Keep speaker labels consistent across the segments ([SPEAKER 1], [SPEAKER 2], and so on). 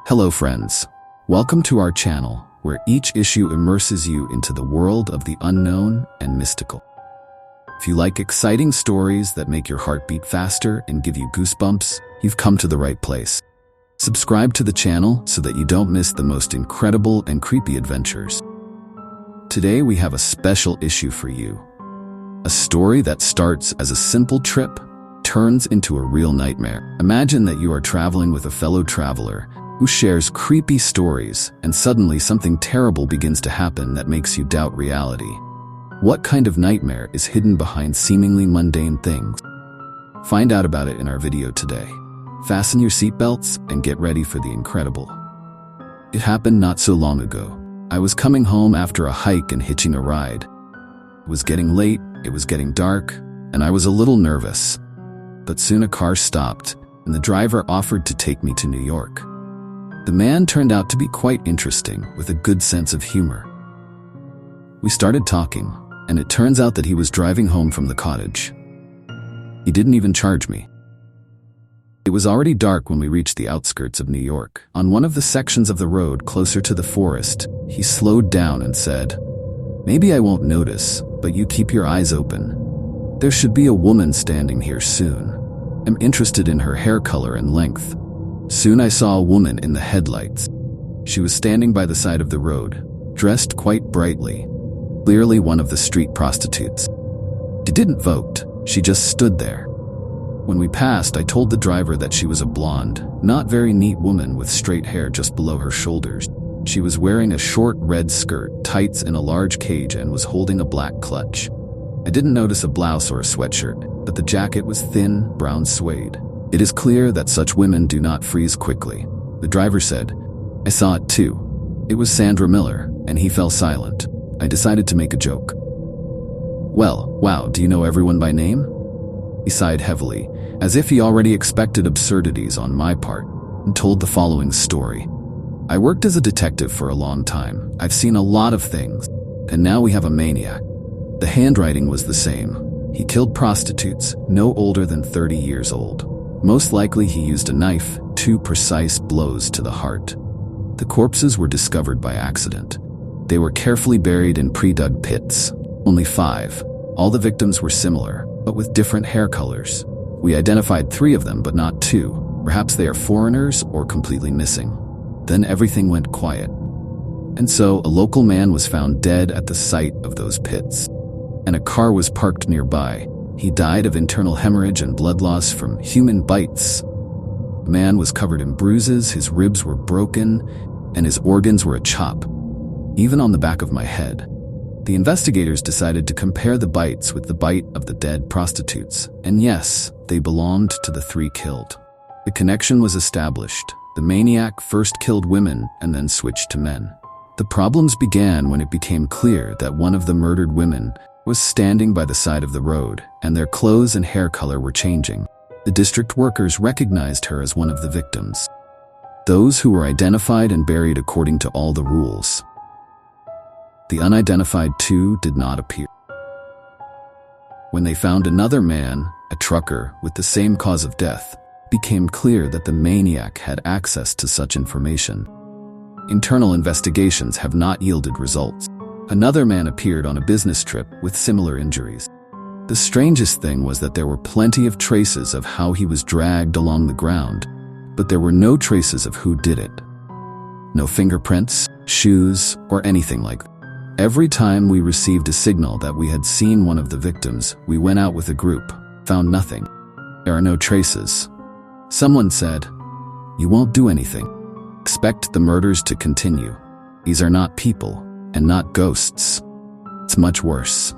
[SPEAKER 1] Hello friends, welcome to our channel where each issue immerses you into the world of the unknown and mystical. If you like exciting stories that make your heart beat faster and give you goosebumps, you've come to the right place. Subscribe to the channel so that you don't miss the most incredible and creepy adventures. Today we have a special issue for you. A story that starts as a simple trip turns into a real nightmare. Imagine that you are traveling with a fellow traveler who shares creepy stories, and suddenly something terrible begins to happen that makes you doubt reality. What kind of nightmare is hidden behind seemingly mundane things? Find out about it in our video today. Fasten your seatbelts and get ready for the incredible. It happened not so long ago. I was coming home after a hike and hitching a ride. It was getting late, it was getting dark, and I was a little nervous. But soon a car stopped, and the driver offered to take me to New York. The man turned out to be quite interesting, with a good sense of humor. We started talking, and it turns out that he was driving home from the cottage. He didn't even charge me. It was already dark when we reached the outskirts of New York. On one of the sections of the road closer to the forest, he slowed down and said, "Maybe I won't notice, but you keep your eyes open. There should be a woman standing here soon. I'm interested in her hair color and length." Soon I saw a woman in the headlights. She was standing by the side of the road, dressed quite brightly, clearly one of the street prostitutes. She didn't vote, she just stood there. When we passed, I told the driver that she was a blonde, not very neat woman with straight hair just below her shoulders. She was wearing a short red skirt, tights in a large cage, and was holding a black clutch. I didn't notice a blouse or a sweatshirt, but the jacket was thin, brown suede. It is clear that such women do not freeze quickly. The driver said, "I saw it too. It was Sandra Miller," and he fell silent. I decided to make a joke. "Well, wow, do you know everyone by name?" He sighed heavily, as if he already expected absurdities on my part, and told the following story. "I worked as a detective for a long time. I've seen a lot of things, and now we have a maniac. The handwriting was the same. He killed prostitutes, no older than 30 years old. Most likely he used a knife, 2 precise blows to the heart. The corpses were discovered by accident. They were carefully buried in pre-dug pits. Only 5. All the victims were similar, but with different hair colors. We identified 3 of them, but not 2. Perhaps they are foreigners or completely missing." Then everything went quiet. And so a local man was found dead at the site of those pits, and a car was parked nearby. He died of internal hemorrhage and blood loss from human bites. The man was covered in bruises, his ribs were broken, and his organs were a chop, even on the back of my head. The investigators decided to compare the bites with the bite of the dead prostitutes, and yes, they belonged to the 3 killed. The connection was established. The maniac first killed women and then switched to men. The problems began when it became clear that one of the murdered women was standing by the side of the road, and their clothes and hair color were changing. The district workers recognized her as one of the victims, those who were identified and buried according to all the rules. The unidentified 2 did not appear. When they found another man, a trucker, with the same cause of death, it became clear that the maniac had access to such information. Internal investigations have not yielded results. Another man appeared on a business trip with similar injuries. The strangest thing was that there were plenty of traces of how he was dragged along the ground, but there were no traces of who did it. No fingerprints, shoes, or anything like that. Every time we received a signal that we had seen one of the victims, we went out with a group, found nothing. There are no traces. Someone said, "You won't do anything. Expect the murders to continue. These are not people, and not ghosts. It's much worse."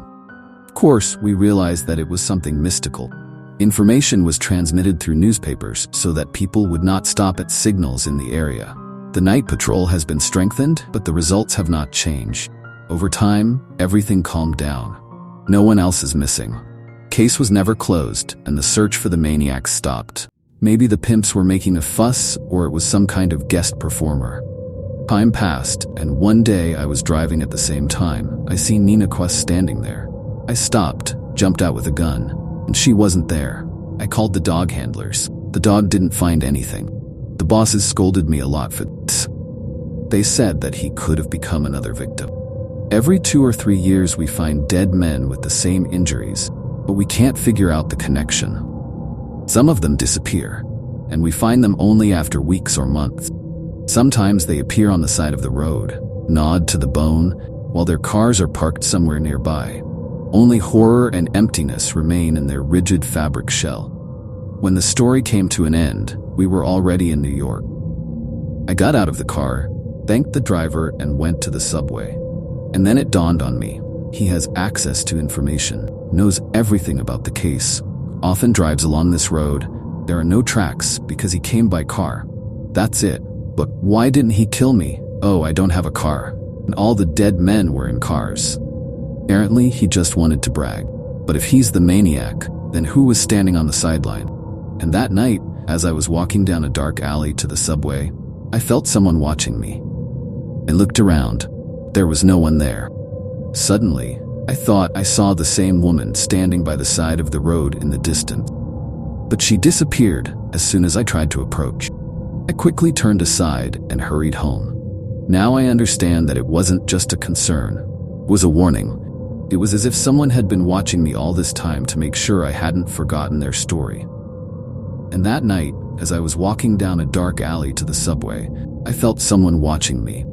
[SPEAKER 1] Of course, we realized that it was something mystical. Information was transmitted through newspapers so that people would not stop at signals in the area. The night patrol has been strengthened, but the results have not changed. Over time, everything calmed down. No one else is missing. Case was never closed, and the search for the maniac stopped. Maybe the pimps were making a fuss, or it was some kind of guest performer. Time passed, and one day I was driving at the same time. I see Nina Quest standing there. I stopped, jumped out with a gun, and she wasn't there. I called the dog handlers. The dog didn't find anything. The bosses scolded me a lot for They said that he could have become another victim. Every 2 or 3 years we find dead men with the same injuries, but we can't figure out the connection. Some of them disappear, and we find them only after weeks or months. Sometimes they appear on the side of the road, gnawed to the bone, while their cars are parked somewhere nearby. Only horror and emptiness remain in their rigid fabric shell. When the story came to an end, we were already in New York. I got out of the car, thanked the driver, and went to the subway. And then it dawned on me. He has access to information, knows everything about the case, often drives along this road. There are no tracks because he came by car. That's it. But why didn't he kill me? Oh, I don't have a car. And all the dead men were in cars. Apparently, he just wanted to brag. But if he's the maniac, then who was standing on the sideline? And that night, as I was walking down a dark alley to the subway, I felt someone watching me. I looked around. There was no one there. Suddenly, I thought I saw the same woman standing by the side of the road in the distance. But she disappeared as soon as I tried to approach. I quickly turned aside and hurried home. Now I understand that it wasn't just a concern. It was a warning. It was as if someone had been watching me all this time to make sure I hadn't forgotten their story. And that night, as I was walking down a dark alley to the subway, I felt someone watching me.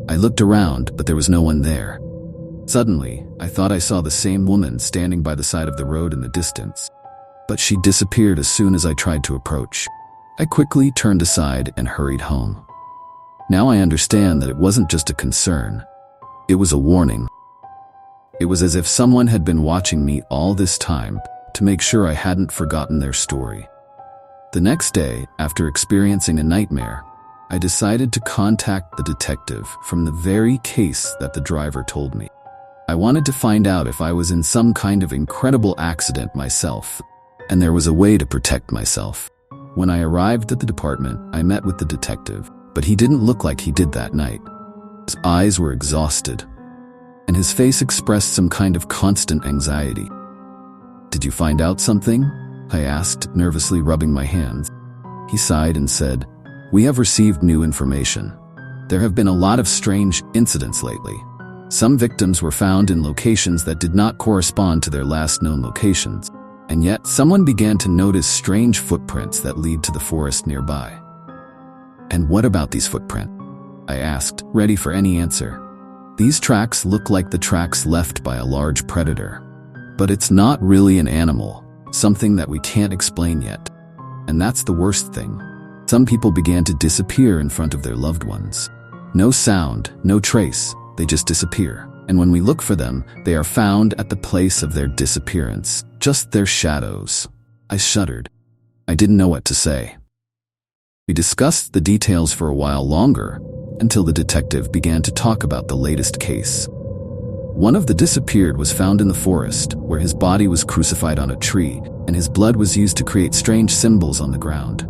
[SPEAKER 1] I looked around, but there was no one there. Suddenly, I thought I saw the same woman standing by the side of the road in the distance. But she disappeared as soon as I tried to approach. I quickly turned aside and hurried home. Now I understand that it wasn't just a concern. It was a warning. It was as if someone had been watching me all this time to make sure I hadn't forgotten their story. The next day, after experiencing a nightmare, I decided to contact the detective from the very case that the driver told me. I wanted to find out if I was in some kind of incredible accident myself, and there was a way to protect myself. When I arrived at the department, I met with the detective, but he didn't look like he did that night. His eyes were exhausted, and his face expressed some kind of constant anxiety. "Did you find out something?" I asked, nervously rubbing my hands. He sighed and said, "We have received new information. There have been a lot of strange incidents lately. Some victims were found in locations that did not correspond to their last known locations, and yet someone began to notice strange footprints that lead to the forest nearby." "And what about these footprints?" I asked, ready for any answer. "These tracks look like the tracks left by a large predator. But it's not really an animal, something that we can't explain yet. And that's the worst thing. Some people began to disappear in front of their loved ones. No sound, no trace, they just disappear. And when we look for them, they are found at the place of their disappearance, just their shadows." I shuddered. I didn't know what to say. We discussed the details for a while longer, until the detective began to talk about the latest case. One of the disappeared was found in the forest, where his body was crucified on a tree, and his blood was used to create strange symbols on the ground.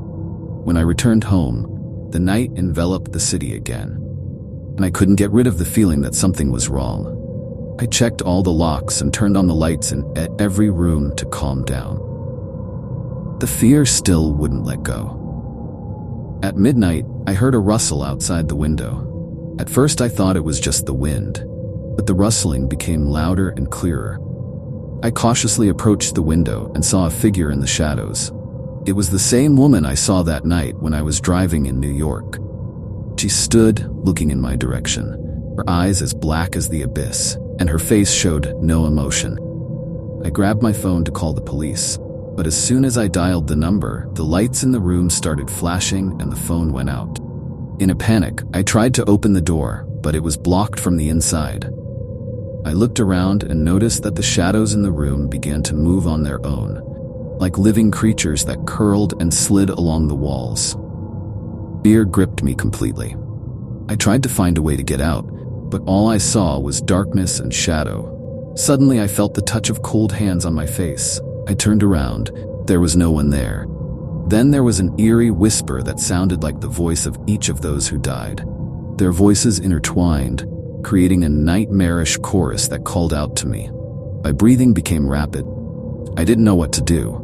[SPEAKER 1] When I returned home, the night enveloped the city again, and I couldn't get rid of the feeling that something was wrong. I checked all the locks and turned on the lights in every room to calm down. The fear still wouldn't let go. At midnight, I heard a rustle outside the window. At first I thought it was just the wind, but the rustling became louder and clearer. I cautiously approached the window and saw a figure in the shadows. It was the same woman I saw that night when I was driving in New York. She stood, looking in my direction, her eyes as black as the abyss, and her face showed no emotion. I grabbed my phone to call the police, but as soon as I dialed the number, the lights in the room started flashing and the phone went out. In a panic, I tried to open the door, but it was blocked from the inside. I looked around and noticed that the shadows in the room began to move on their own, like living creatures that curled and slid along the walls. Fear gripped me completely. I tried to find a way to get out, but all I saw was darkness and shadow. Suddenly I felt the touch of cold hands on my face. I turned around. There was no one there. Then there was an eerie whisper that sounded like the voice of each of those who died. Their voices intertwined, creating a nightmarish chorus that called out to me. My breathing became rapid. I didn't know what to do.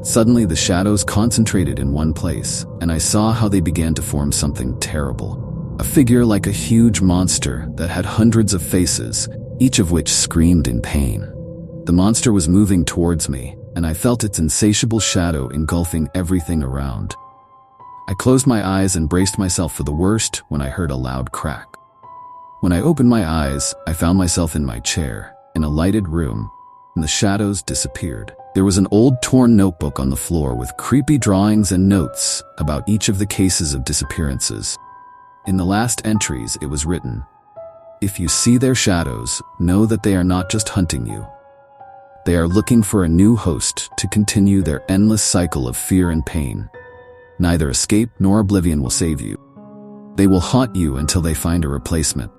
[SPEAKER 1] Suddenly the shadows concentrated in one place, and I saw how they began to form something terrible. A figure like a huge monster that had hundreds of faces, each of which screamed in pain. The monster was moving towards me, and I felt its insatiable shadow engulfing everything around. I closed my eyes and braced myself for the worst when I heard a loud crack. When I opened my eyes, I found myself in my chair, in a lighted room, and the shadows disappeared. There was an old torn notebook on the floor with creepy drawings and notes about each of the cases of disappearances. In the last entries, it was written, "If you see their shadows, know that they are not just hunting you. They are looking for a new host to continue their endless cycle of fear and pain. Neither escape nor oblivion will save you. They will haunt you until they find a replacement."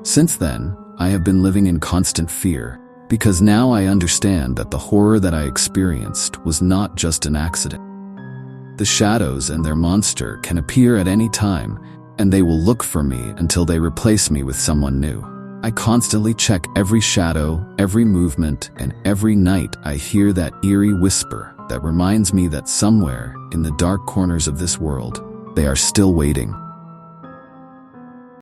[SPEAKER 1] Since then, I have been living in constant fear, because now I understand that the horror that I experienced was not just an accident. The shadows and their monster can appear at any time, and they will look for me until they replace me with someone new. I constantly check every shadow, every movement, and every night I hear that eerie whisper that reminds me that somewhere in the dark corners of this world, they are still waiting.